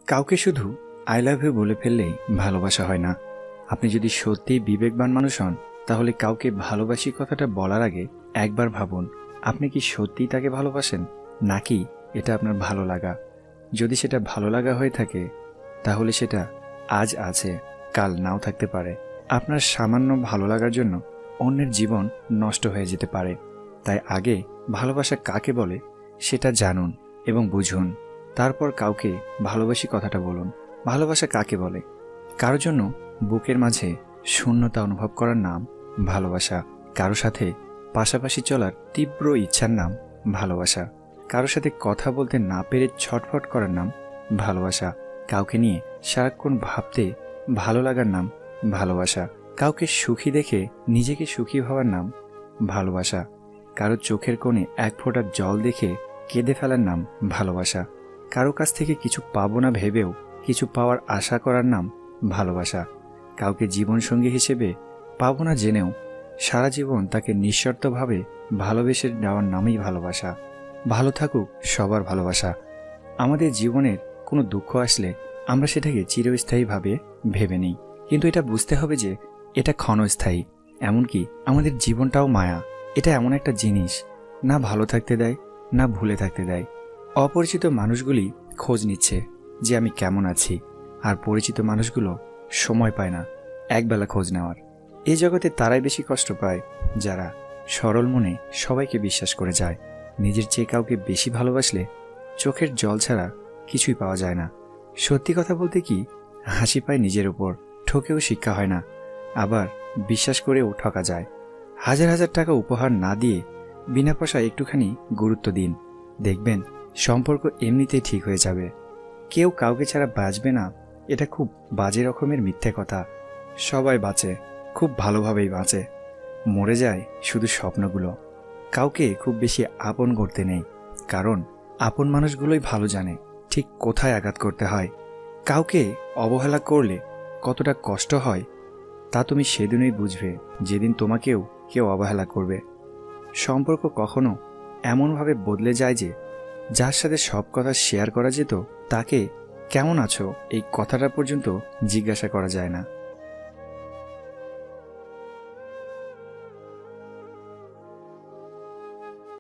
কাউকে শুধু I love you বলে ফেললেই ভালোবাসা হয় না। আপনি যদি সত্যিই বিবেকবান মানুষ হন, তাহলে কাউকে ভালোবাসি কথাটা বলার আগে একবার ভাবুন, আপনি কি সত্যিই তাকে ভালোবাসেন, নাকি এটা আপনার ভালো লাগা। যদি সেটা ভালো লাগা হয়ে থাকে, তাহলে সেটা আজ আছে, কাল নাও থাকতে পারে। আপনার সামান্য ভালো লাগার জন্য অন্যের জীবন নষ্ট হয়ে যেতে পারে। তাই আগে ভালোবাসা কাকে বলে সেটা জানুন এবং বুঝুন, তারপর কাউকে ভালোবাসি কথাটা বলুন। ভালোবাসা কাকে বলে? কারোর জন্য বুকের মাঝে শূন্যতা অনুভব করার নাম ভালোবাসা। কারো সাথে পাশাপাশি চলার তীব্র ইচ্ছার নাম ভালোবাসা। কারো সাথে কথা বলতে না পেরে ছটফট করার নাম ভালোবাসা। কাউকে নিয়ে সারাক্ষণ ভাবতে ভালো লাগার নাম ভালোবাসা। কাউকে সুখী দেখে নিজেকে সুখী হওয়ার নাম ভালোবাসা। কারো চোখের কোণে এক ফোঁটা জল দেখে কেঁদে ফেলার নাম ভালোবাসা। কারো কাছ থেকে কিছু পাবো না ভেবেও কিছু পাওয়ার আশা করার নাম ভালোবাসা। কাউকে জীবনসঙ্গী হিসেবে পাবো না জেনেও সারা জীবন তাকে নিঃশর্তভাবে ভালোবেসে যাওয়ার নামই ভালোবাসা। ভালো থাকুক সবার ভালোবাসা। আমাদের জীবনের কোনো দুঃখ আসলে আমরা সেটাকে চিরস্থায়ীভাবে ভেবে নিই, কিন্তু এটা বুঝতে হবে যে এটা ক্ষণস্থায়ী। এমনকি আমাদের জীবনটাও মায়া। এটা এমন একটা জিনিস, না ভালো থাকতে দেয়, না ভুলে থাকতে দেয়। অপরিচিত মানুষগুলি খোঁজ নিচ্ছে যে আমি কেমন আছি, আর পরিচিত মানুষগুলো সময় পায় না একবেলা খোঁজ নেওয়ার। এই জগতে তারাই বেশি কষ্ট পায় যারা সরল মনে সবাইকে বিশ্বাস করে যায়। নিজের চেয়ে কাউকে বেশি ভালোবাসলে চোখের জল ছাড়া কিছুই পাওয়া যায় না। সত্যি কথা বলতে কি, হাসি পায় নিজের উপর, ঠকেও শিক্ষা হয় না, আবার বিশ্বাস করেও ঠকা যায়। হাজার হাজার টাকা উপহার না দিয়ে বিনা পয়সায় একটুখানি গুরুত্ব দিন, দেখবেন সম্পর্ক এমনিতেই ঠিক হয়ে যাবে। কেউ কাউকে ছাড়া বাঁচবে না, এটা খুব বাজে রকমের মিথ্যে কথা। সবাই বাঁচে, খুব ভালোভাবেই বাঁচে। মরে যায় শুধু স্বপ্নগুলো। কাউকে খুব বেশি আপন করতে নেই, কারণ আপন মানুষগুলোই ভালো জানে ঠিক কোথায় আঘাত করতে হয়। কাউকে অবহেলা করলে কতটা কষ্ট হয় তা তুমি সেদিনই বুঝবে যেদিন তোমাকেও কেউ অবহেলা করবে। সম্পর্ক কখনো এমনভাবে বদলে যায় যে যার সাথে সব কথা শেয়ার করা যেত, তাকে কেমন আছো এই কথাটা পর্যন্ত জিজ্ঞাসা করা যায় না।